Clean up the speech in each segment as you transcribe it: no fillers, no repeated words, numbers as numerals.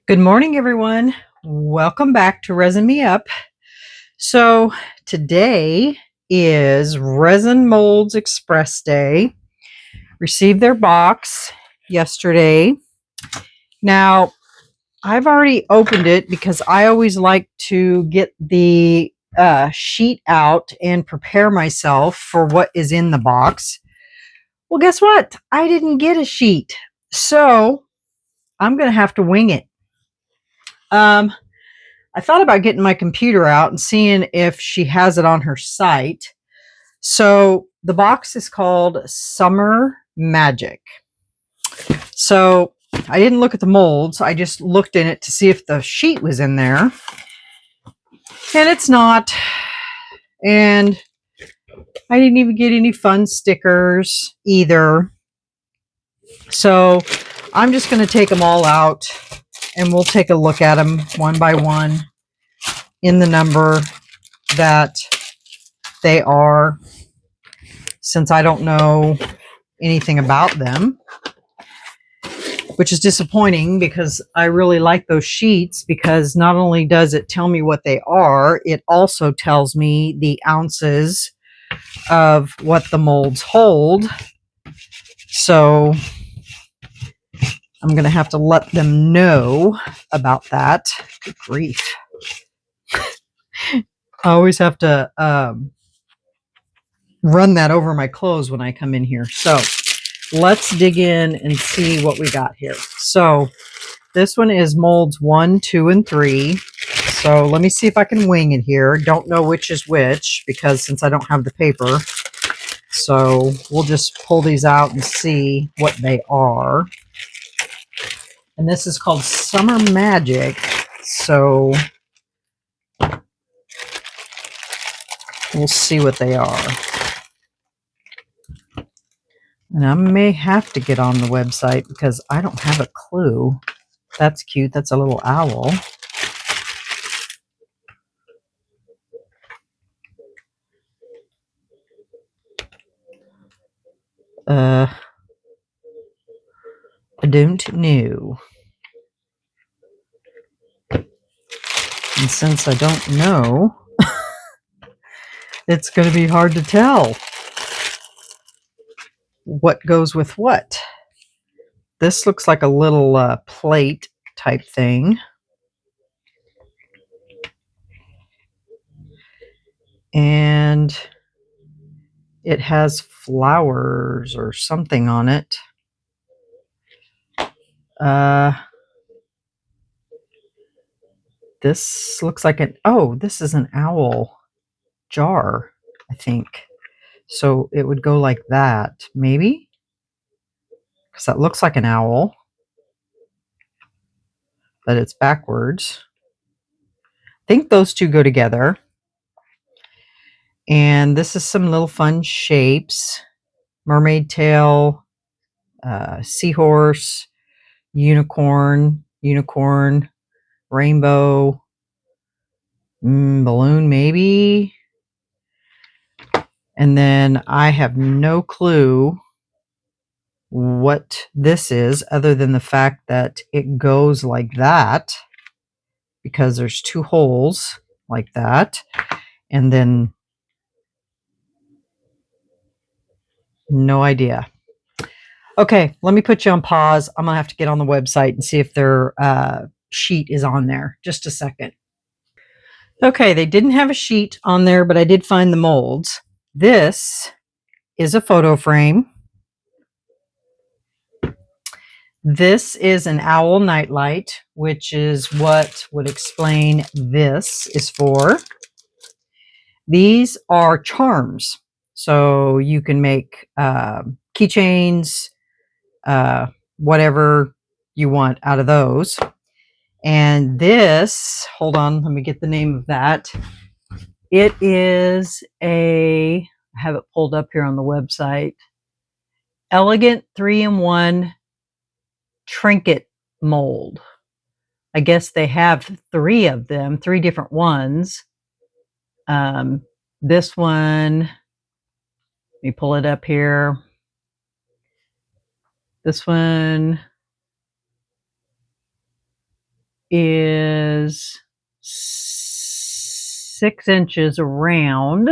Good morning, everyone. Welcome back to Resin Me Up. So today is Resin Molds Express Day. Received their box yesterday. Now, I've already opened it because I always like to get the sheet out and prepare myself for what is in the box. Well, guess what? I didn't get a sheet. So I'm going to have to wing it. I thought about getting my computer out and seeing if she has it on her site. So the box is called Summer Magic. So I didn't look at the molds. I just looked in it to see if the sheet was in there. And it's not. And I didn't even get any fun stickers either. So I'm just going to take them all out and we'll take a look at them one by one in the number that they are, since I don't know anything about them, which is disappointing because I really like those sheets, because not only does it tell me what they are, it also tells me the ounces of what the molds hold. So I'm going to have to let them know about that. Good grief. I always have to run that over my clothes when I come in here. So let's dig in and see what we got here. So this one is molds 1, 2, and 3. So let me see if I can wing it here. Don't know which is which because since I don't have the paper. So we'll just pull these out and see what they are. And this is called Summer Magic. So we'll see what they are. And I may have to get on the website because I don't have a clue. That's cute. That's a little owl. I don't know. And since I don't know, it's going to be hard to tell what goes with what. This looks like a little plate type thing. And it has flowers or something on it. This looks like this is an owl jar, I think. So it would go like that, maybe? Because that looks like an owl, but it's backwards. I think those two go together. And this is some little fun shapes. Mermaid tail, seahorse, unicorn, rainbow, balloon maybe. And then I have no clue what this is other than the fact that it goes like that because there's two holes like that. And then no idea. Okay, let me put you on pause. I'm going to have to get on the website and see if their sheet is on there. Just a second. Okay, they didn't have a sheet on there, but I did find the molds. This is a photo frame. This is an owl nightlight, which is what would explain this is for. These are charms. So you can make keychains, whatever you want out of those. And this, hold on, let me get the name of that. It is I have it pulled up here on the website. Elegant 3-in-1 trinket mold. I guess they have 3 of them, 3 different ones. This one, let me pull it up here. This one is 6 inches around.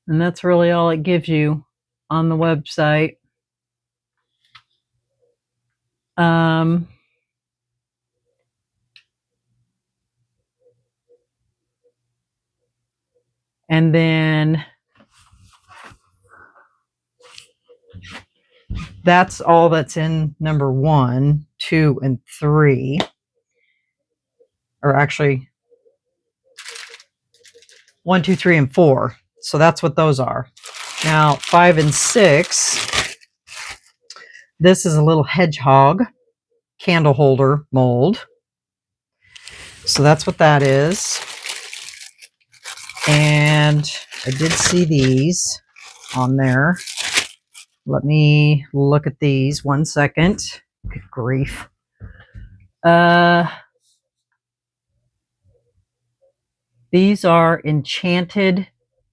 And that's really all it gives you on the website. And then that's all that's in number 1, 2, and 3. Or actually 1, 2, 3, and 4. So that's what those are. Now 5 and 6. This is a little hedgehog candle holder mold. So that's what that is. And I did see these on there. Let me look at these 1 second. Good grief. These are enchanted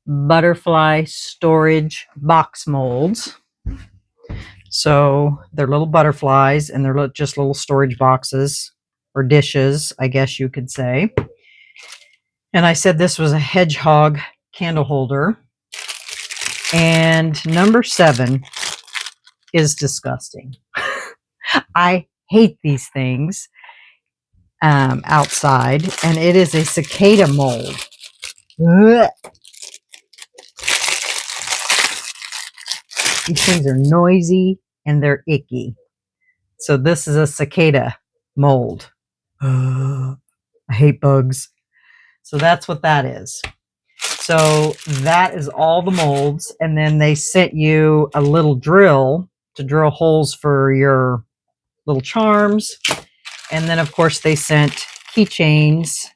butterfly storage box molds. So they're little butterflies, and they're just little storage boxes or dishes, I guess you could say. And I said this was a hedgehog candle holder. And number 7 is disgusting. I hate these things outside, and it is a cicada mold. Ugh. These things are noisy and they're icky. So this is a cicada mold. I hate bugs. So that's what that is. So that is all the molds. And then they sent you a little drill to drill holes for your little charms. And then, of course, they sent keychains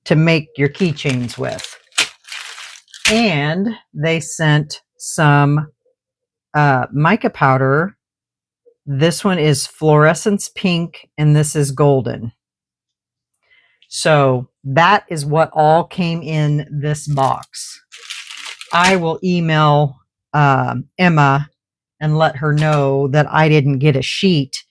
to make your keychains with. And they sent some mica powder. This one is fluorescence pink, and this is golden. So that is what all came in this box. I will email Emma and let her know that I didn't get a sheet,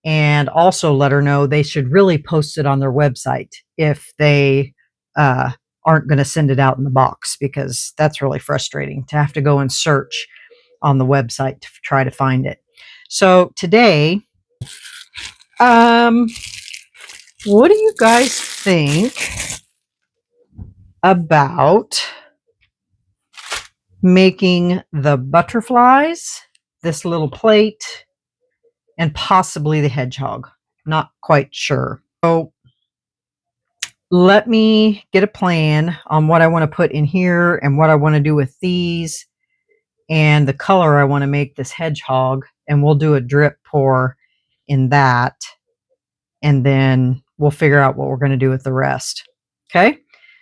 and also let her know they should really post it on their website if they aren't going to send it out in the box, because that's really frustrating to have to go and search on the website to try to find it. So today, what do you guys think about making the butterflies, this little plate, and possibly the hedgehog? Not quite sure. So let me get a plan on what I want to put in here and what I want to do with these and the color I want to make this hedgehog, and we'll do a drip pour in that, and then we'll figure out what we're going to do with the rest. Okay,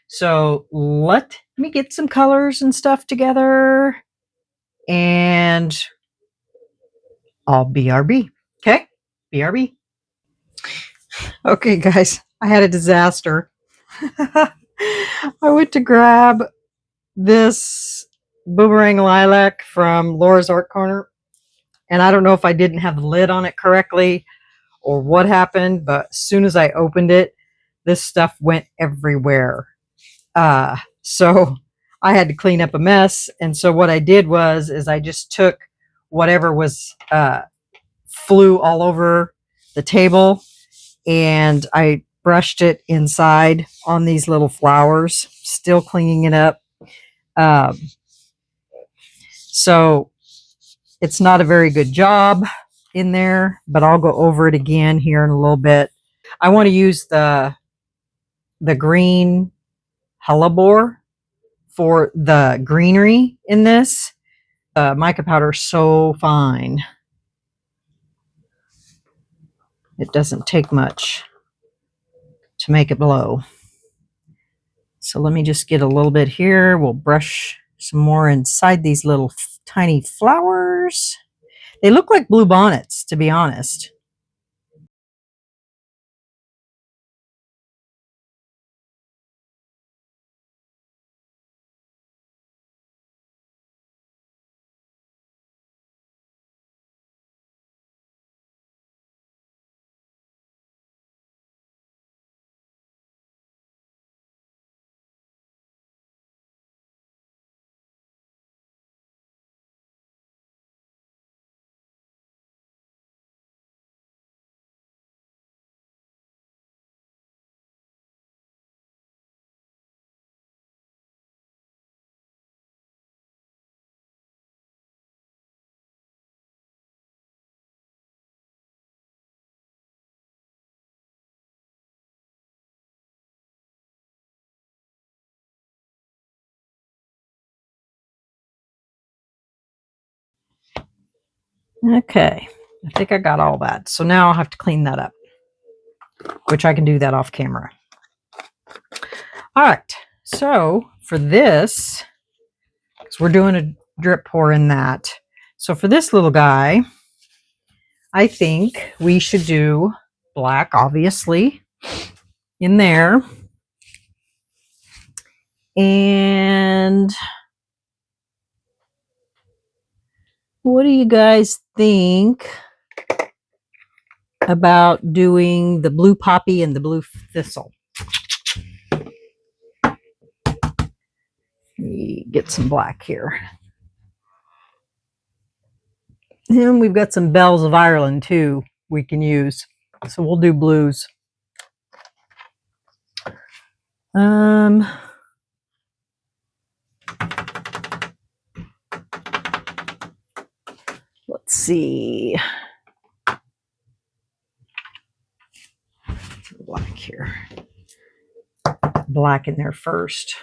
so let me get some colors and stuff together, and I'll BRB. Okay, BRB. Okay, guys, I had a disaster. I went to grab this boomerang lilac from Laura's Art Corner, and I don't know if I didn't have the lid on it correctly or what happened, but as soon as I opened it, this stuff went everywhere. So I had to clean up a mess. And so what I did is I just took whatever was flew all over the table, and I brushed it inside on these little flowers, still cleaning it up. So it's not a very good job in there, but I'll go over it again here in a little bit. I want to use the green hellebore for the greenery in this. Mica powder is so fine. It doesn't take much to make it blow. So let me just get a little bit here. We'll brush some more inside these little tiny flowers. They look like blue bonnets, to be honest. Okay, I think I got all that. So now I'll have to clean that up, which I can do that off camera. All right, so for this, because we're doing a drip pour in that. So for this little guy, I think we should do black, obviously, in there. And what do you guys think about doing the blue poppy and the blue thistle? Let me get some black here. And we've got some bells of Ireland too we can use. So we'll do blues. Let's see. Black here. Black in there first.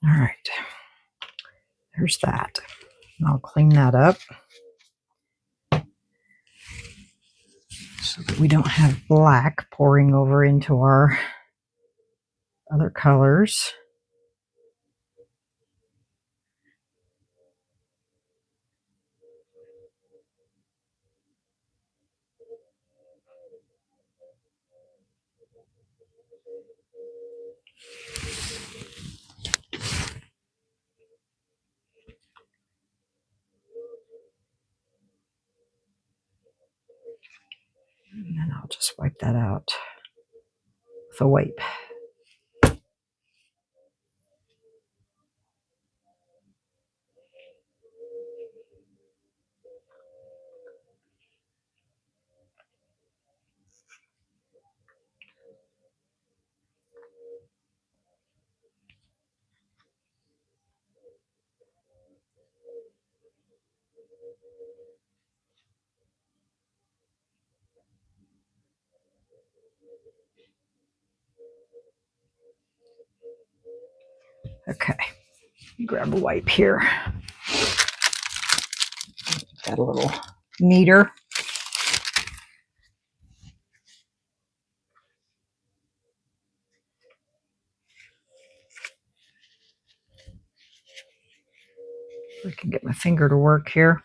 All right. There's that. I'll clean that up so that we don't have black pouring over into our other colors. And then I'll just wipe that out with a wipe. Okay, grab a wipe here. Got a little neater. I can get my finger to work here.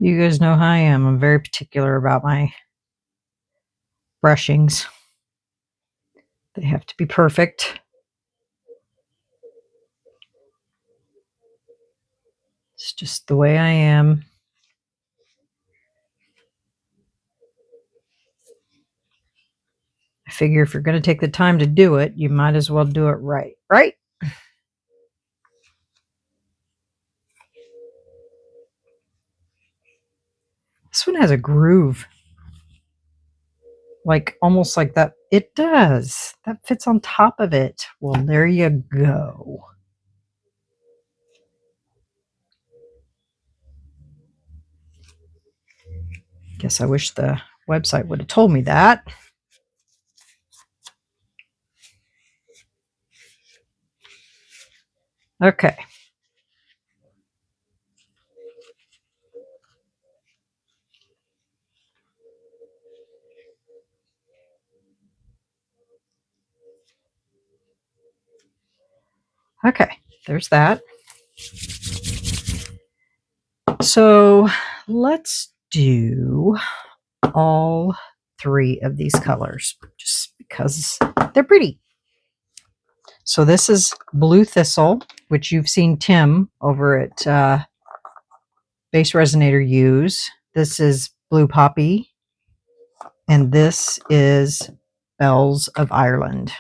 You guys know how I am. I'm very particular about my brushings. They have to be perfect. It's just the way I am. I figure if you're going to take the time to do it, you might as well do it right, right? This one has a groove. Like almost like that. It does. That fits on top of it. Well, there you go. Guess I wish the website would have told me that. Okay. Okay, there's that. So let's do all three of these colors just because they're pretty. So this is Blue Thistle, which you've seen Tim over at Base Resonator use. This is Blue Poppy, and this is Bells of Ireland.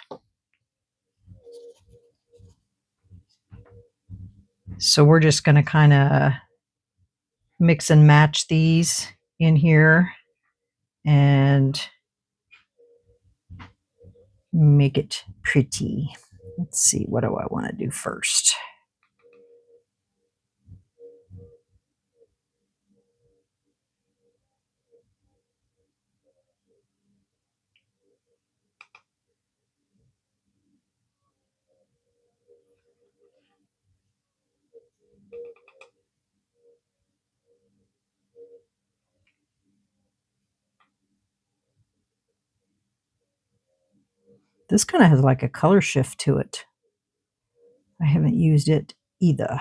So we're just going to kind of mix and match these in here and make it pretty. Let's see, what do I want to do first? This kind of has like a color shift to it. I haven't used it either.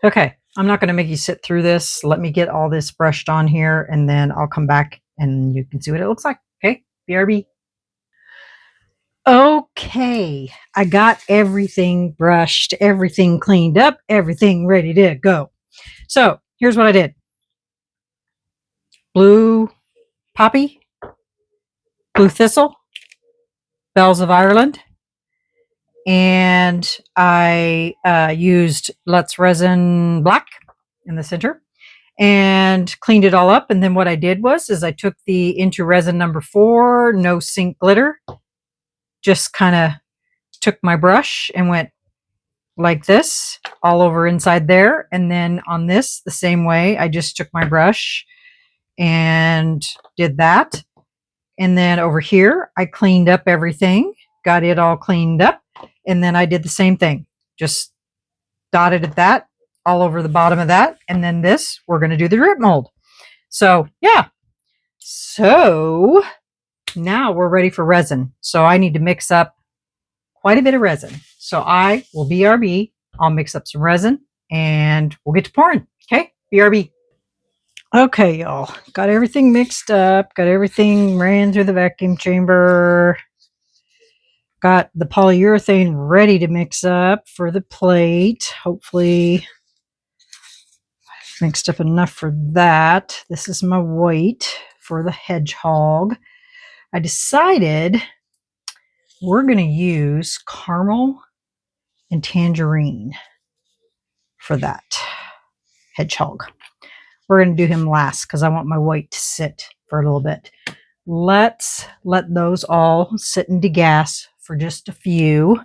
Okay, I'm not going to make you sit through this. Let me get all this brushed on here, and then I'll come back and you can see what it looks like. Okay, BRB. Okay, I got everything brushed, everything cleaned up, everything ready to go. So here's what I did. Blue Poppy, Blue Thistle, Bells of Ireland, and I used Let's Resin Black in the center and cleaned it all up. And then what I did was I took the Into Resin number 4, No Sink Glitter, just kind of took my brush and went like this all over inside there. And then on this, the same way, I just took my brush and did that. And then over here, I cleaned up everything, got it all cleaned up. And then I did the same thing, just dotted at that all over the bottom of that. And then this, we're going to do the drip mold. So yeah. So now we're ready for resin. So I need to mix up quite a bit of resin. So I will BRB. I'll mix up some resin and we'll get to pouring. Okay, BRB. Okay, y'all. Got everything mixed up. Got everything ran through the vacuum chamber. Got the polyurethane ready to mix up for the plate. Hopefully I've mixed up enough for that. This is my white for the hedgehog. I decided we're going to use caramel and tangerine for that hedgehog. We're going to do him last because I want my white to sit for a little bit. Let's let those all sit and degas for just a few.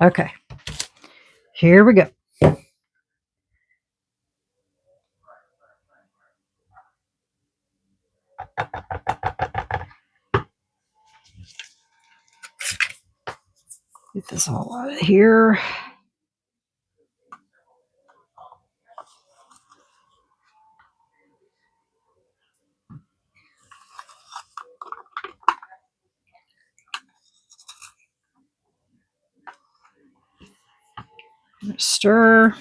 Okay, here we go. Get this all out of here. Stir.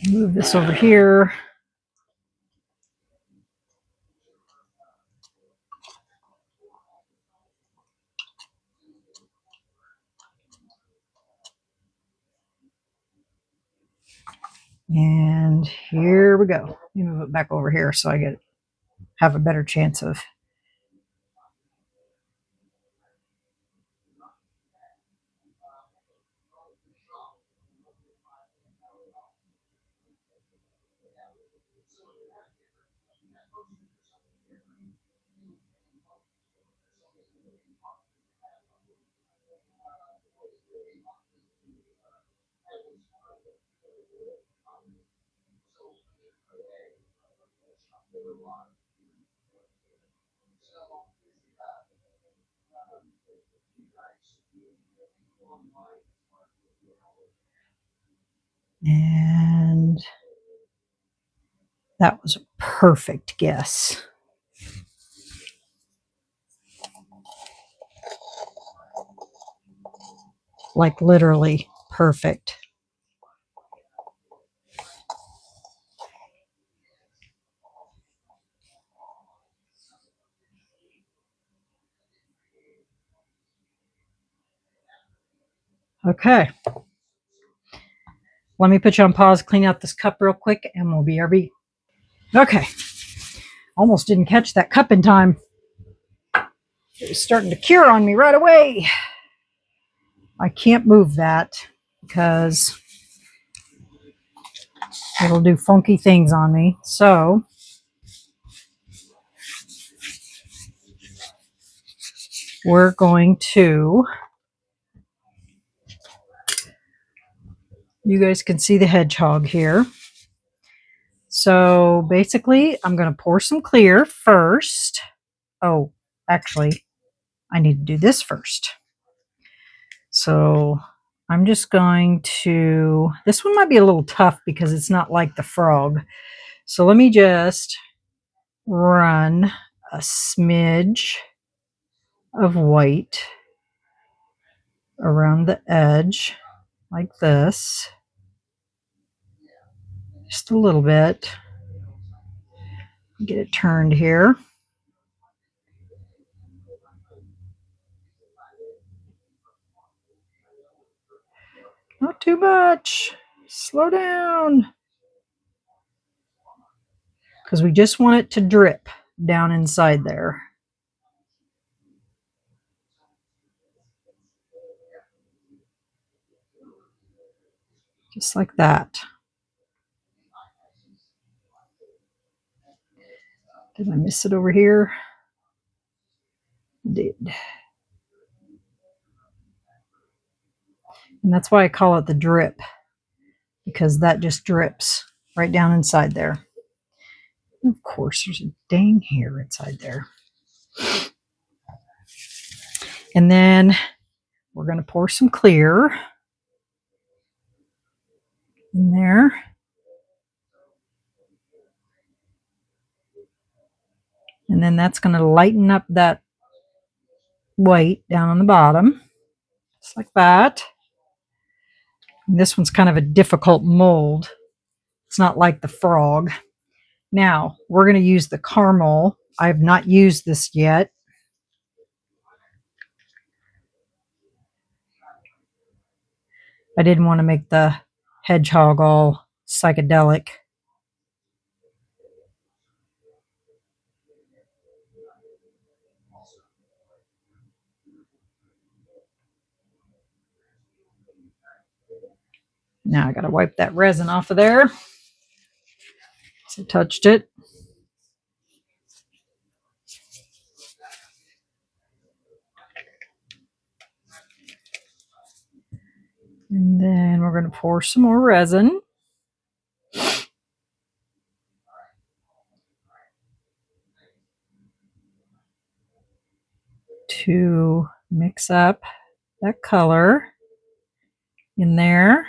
Move this over here. And here we go. Let me move it back over here so I have a better chance of. And that was a perfect guess. Like literally perfect. Okay. Let me put you on pause, clean out this cup real quick, and we'll be RB. Okay. Almost didn't catch that cup in time. It was starting to cure on me right away. I can't move that because it'll do funky things on me. So we're going to, you guys can see the hedgehog here. So basically, I'm going to pour some clear first. Oh, actually, I need to do this first. So I'm just going to, this one might be a little tough because it's not like the frog. So let me just run a smidge of white around the edge like this. Just a little bit. Get it turned here. Not too much. Slow down. Because we just want it to drip down inside there. Just like that. Did I miss it over here? I did. And that's why I call it the drip, because that just drips right down inside there. And of course, there's a dang hair inside there. And then we're going to pour some clear in there. And then that's going to lighten up that white down on the bottom, just like that. And this one's kind of a difficult mold. It's not like the frog. Now, we're going to use the caramel. I have not used this yet. I didn't want to make the hedgehog all psychedelic. Now I got to wipe that resin off of there. So touched it. And then we're going to pour some more resin. To mix up that color in there.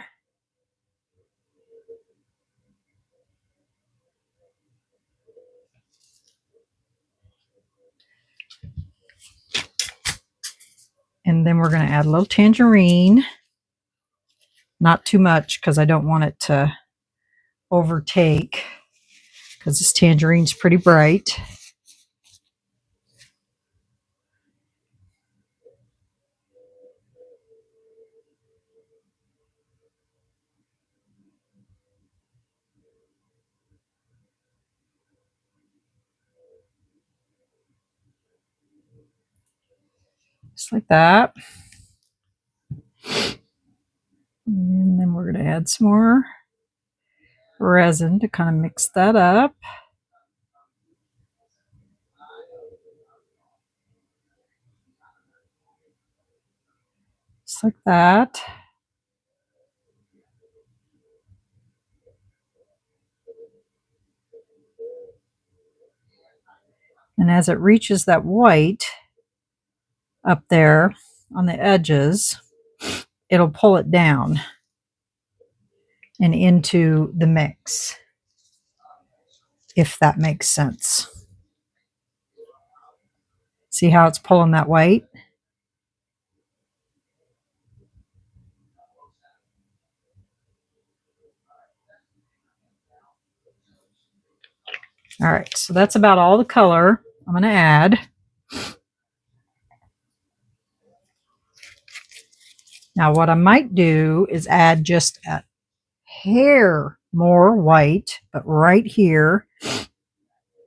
And then we're going to add a little tangerine. Not too much because I don't want it to overtake, because this tangerine's pretty bright. Just like that. And then we're going to add some more resin to kind of mix that up. Just like that. And as it reaches that white up there on the edges, it'll pull it down and into the mix, if that makes sense. See how it's pulling that white? All right, so that's about all the color I'm going to add. Now what I might do is add just a hair more white, but right here,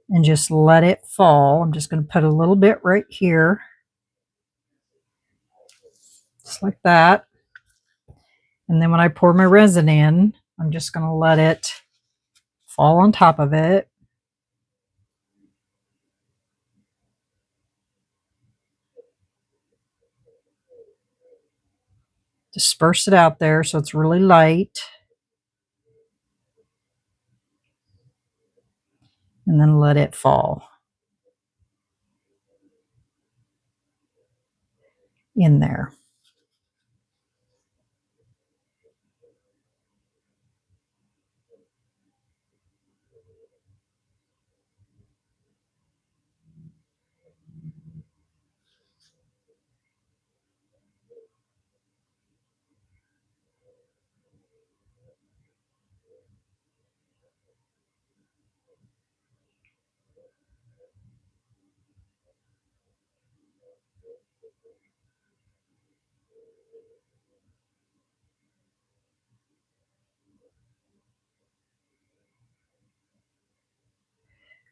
and just let it fall. I'm just going to put a little bit right here, just like that. And then when I pour my resin in, I'm just going to let it fall on top of it. Disperse it out there so it's really light. And then let it fall in there.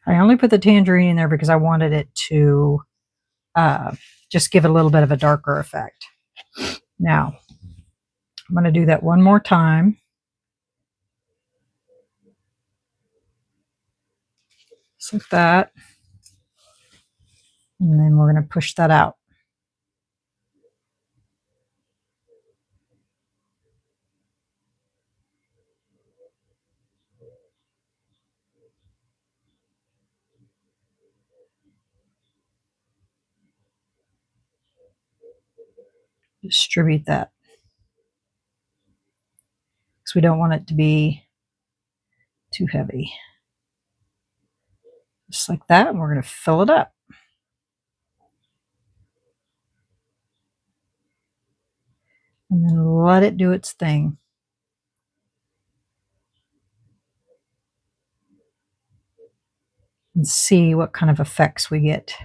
I only put the tangerine in there because I wanted it to just give it a little bit of a darker effect. Now, I'm going to do that one more time. Just like that. And then we're going to push that out. Distribute that, because we don't want it to be too heavy. Just like that, and we're going to fill it up. And then let it do its thing. And see what kind of effects we get.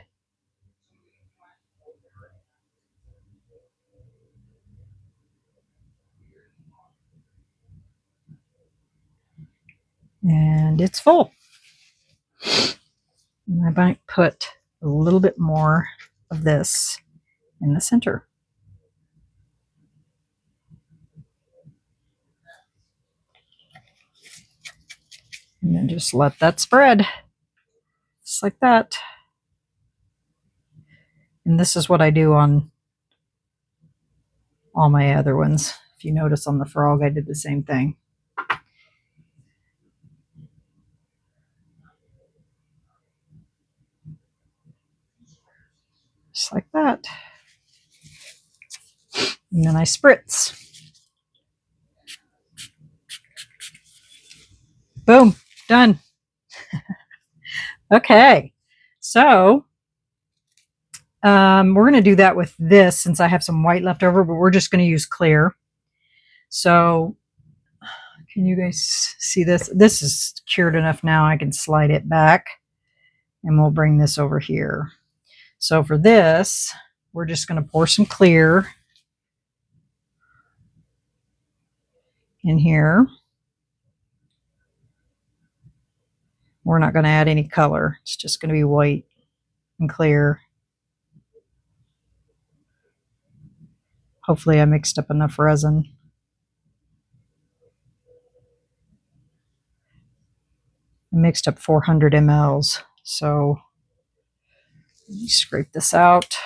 And it's full. And I might put a little bit more of this in the center. And then just let that spread. Just like that. And this is what I do on all my other ones. If you notice on the frog, I did the same thing. Just like that. And then I spritz. Boom, done. Okay, so we're going to do that with this since I have some white left over, but we're just going to use clear. So can you guys see this? This is cured enough now. I can slide it back and we'll bring this over here. So for this, we're just going to pour some clear in here. We're not going to add any color. It's just going to be white and clear. Hopefully I mixed up enough resin. I mixed up 400 mLs. So let me scrape this out.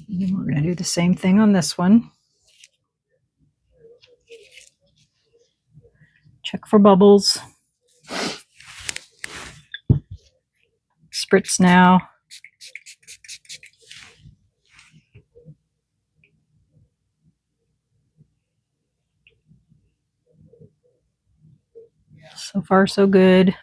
And then we're going to do the same thing on this one. Check for bubbles. Spritz now. So far, so good.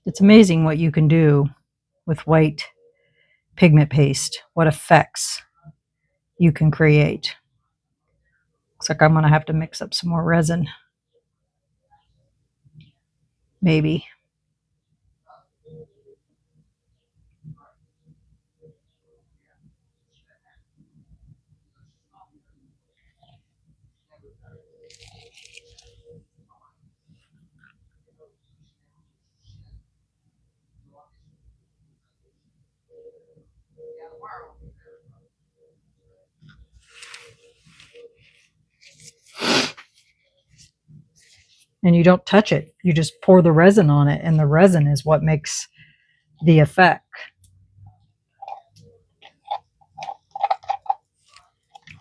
It's amazing what you can do with white pigment paste, what effects you can create. Looks like I'm going to have to mix up some more resin. Maybe. And you don't touch it. You just pour the resin on it, and the resin is what makes the effect.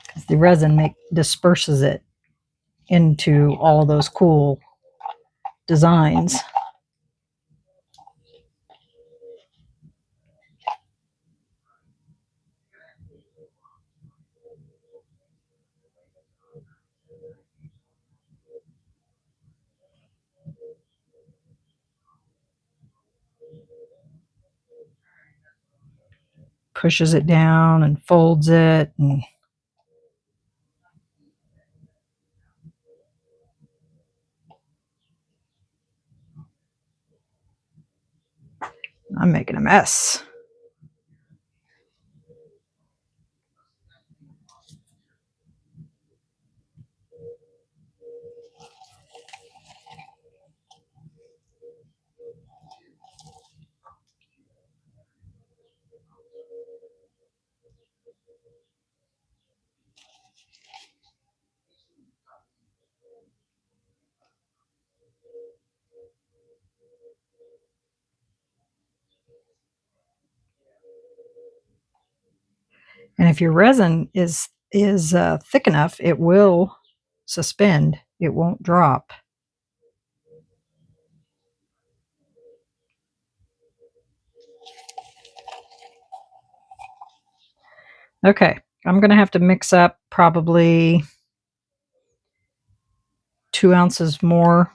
Because the resin disperses it into all of those cool designs. Pushes it down and folds it, and I'm making a mess. And if your resin is thick enough, it will suspend. It won't drop. Okay, I'm going to have to mix up probably 2 ounces more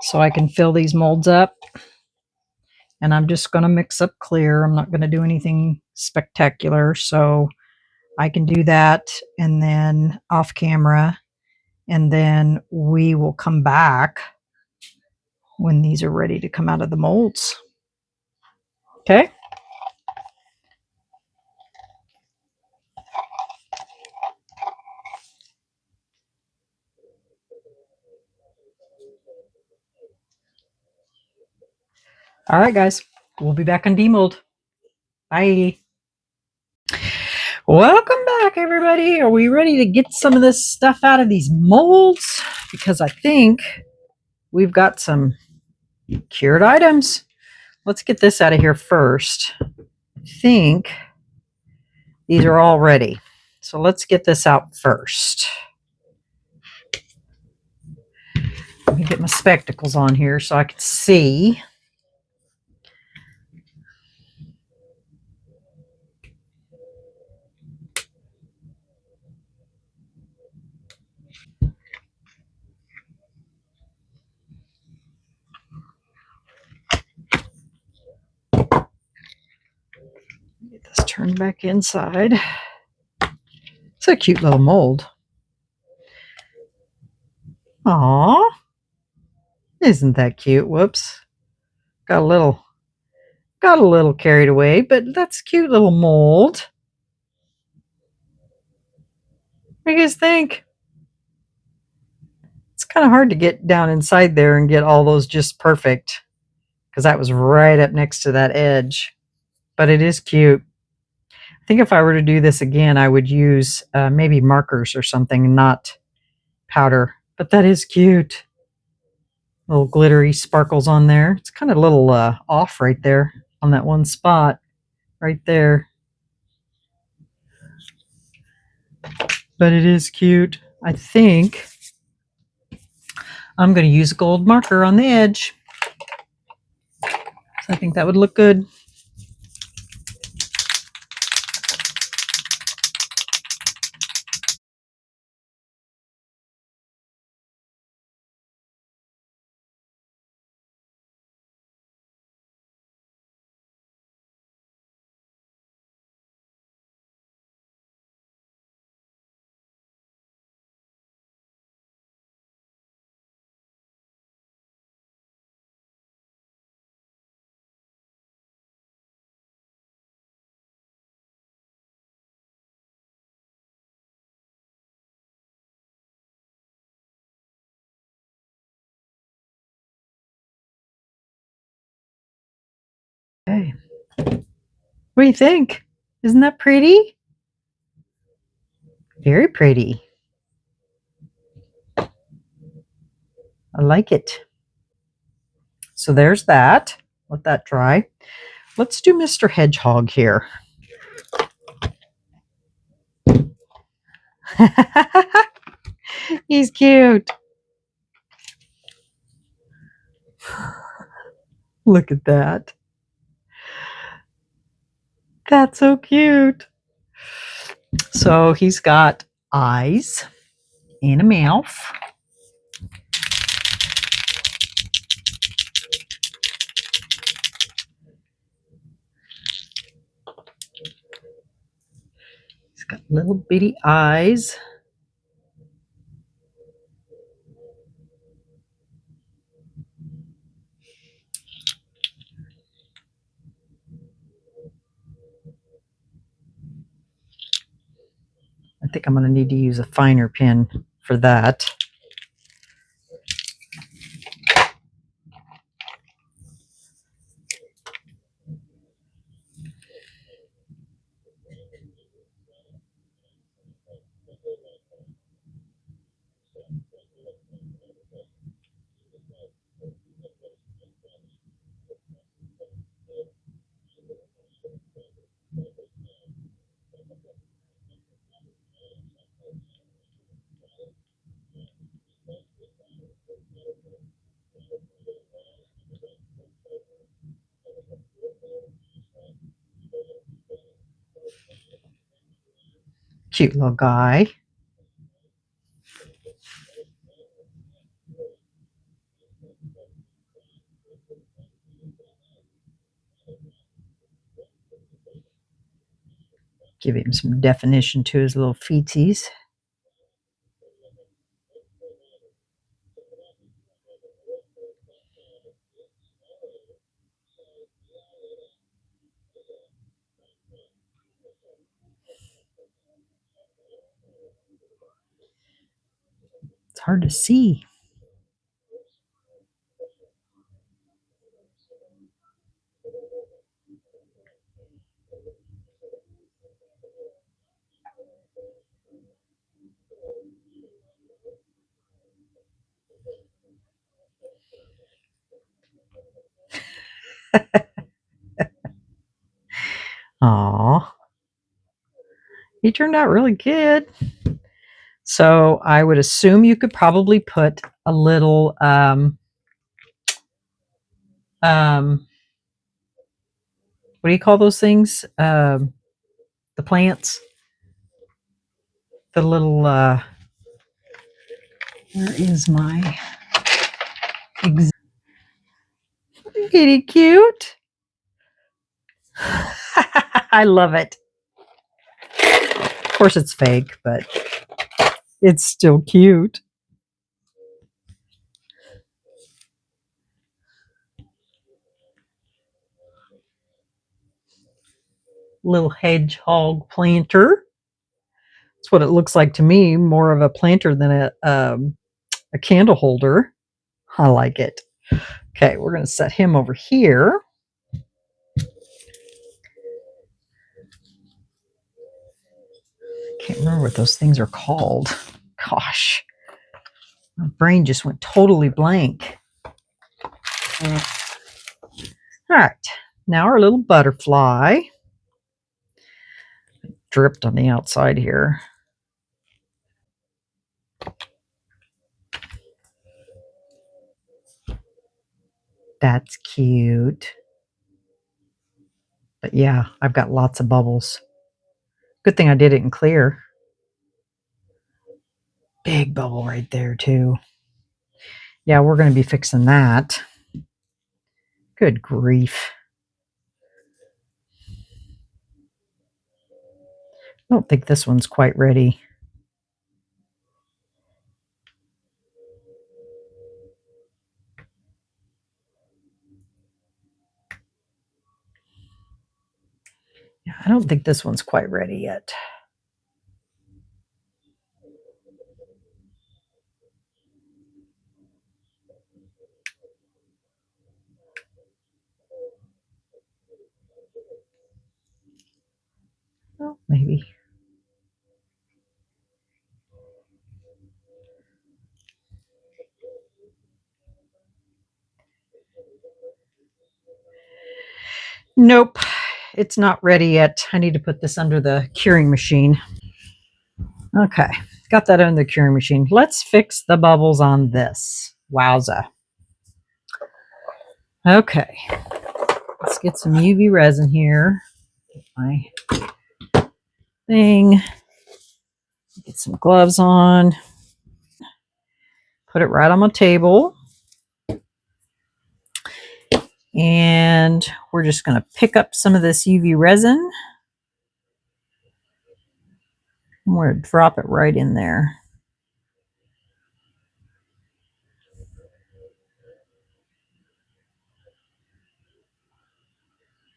so I can fill these molds up. And I'm just going to mix up clear. I'm not going to do anything spectacular. So I can do that and then off camera. And then we will come back when these are ready to come out of the molds. Okay. All right, guys, we'll be back on demold. Bye. Welcome back, everybody. Are we ready to get some of this stuff out of these molds? Because I think we've got some cured items. Let's get this out of here first. I think these are all ready. So let's get this out first. Let me get my spectacles on here so I can see. Get this turned back inside. It's a cute little mold. Aww. Isn't that cute? Whoops. Got a little carried away, but that's a cute little mold. What do you guys think? It's kind of hard to get down inside there and get all those just perfect because that was right up next to that edge. But it is cute. I think if I were to do this again, I would use maybe markers or something, not powder. But that is cute. Little glittery sparkles on there. It's kind of a little off right there on that one spot right there. But it is cute. I think I'm going to use a gold marker on the edge. So I think that would look good. Okay. What do you think? Isn't that pretty? Very pretty. I like it. So there's that. Let that dry. Let's do Mr. Hedgehog here. He's cute. Look at that. That's so cute. So he's got eyes and a mouth. He's got little bitty eyes. I think I'm going to need to use a finer pen for that. Cute little guy. Give him some definition to his little feetsies. hard to see. Aw, he turned out really good. So I would assume you could probably put a little what do you call those things? The plants, the little where is my kitty cute? I love it. Of course it's fake, but it's still cute. Little hedgehog planter. That's what it looks like to me, more of a planter than a candle holder. I like it. Okay, we're going to set him over here. Can't remember what those things are called. Gosh, my brain just went totally blank. All right, now our little butterfly. Dripped on the outside here. That's cute. But yeah, I've got lots of bubbles. Good thing I did it in clear. Big bubble right there too. Yeah, we're going to be fixing that. Good grief. I don't think this one's quite ready. Yeah, I don't think this one's quite ready yet. Well, maybe. Nope, it's not ready yet. I need to put this under the curing machine. Okay, got that under the curing machine. Let's fix the bubbles on this. Wowza. Okay, let's get some UV resin here. Get my thing. Get some gloves on. Put it right on my table. And we're just going to pick up some of this UV resin. I'm going to drop it right in there.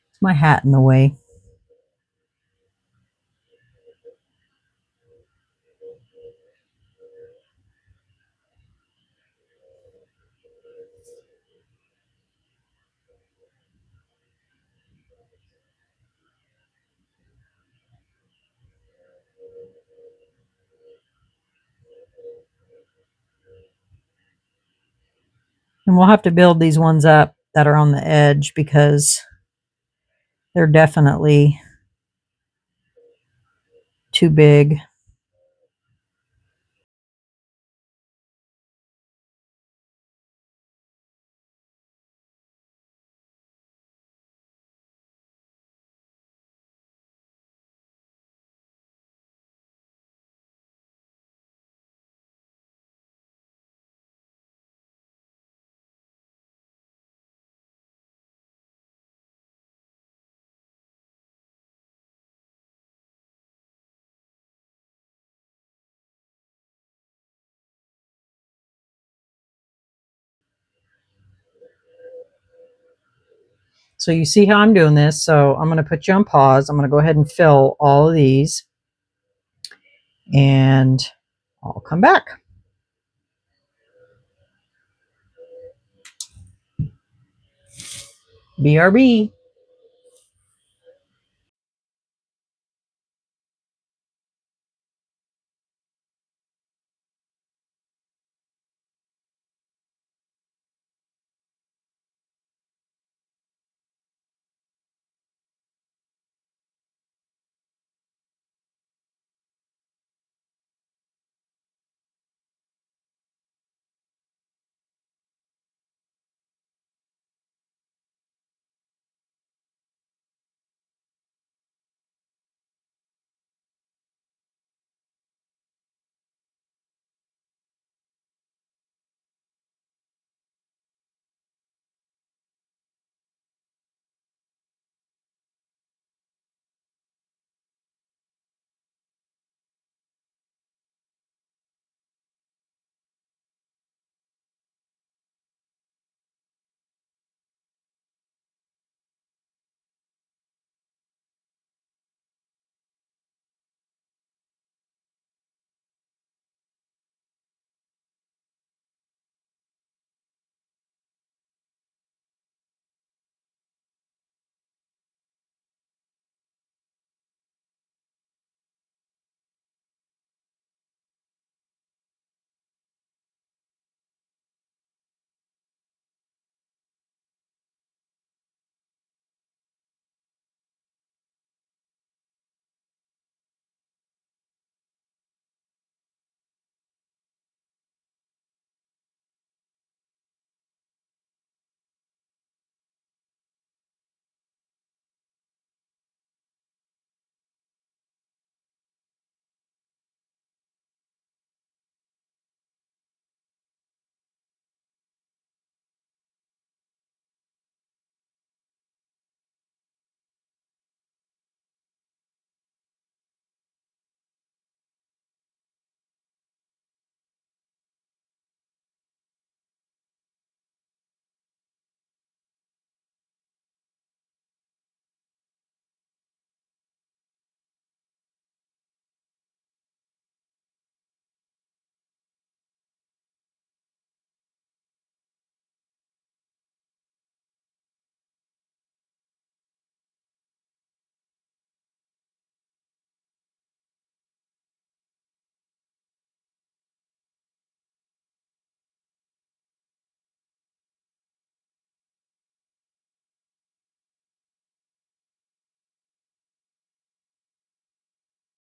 It's my hat in the way. And we'll have to build these ones up that are on the edge because they're definitely too big. So you see how I'm doing this. So I'm going to put you on pause. I'm going to go ahead and fill all of these and I'll come back. BRB.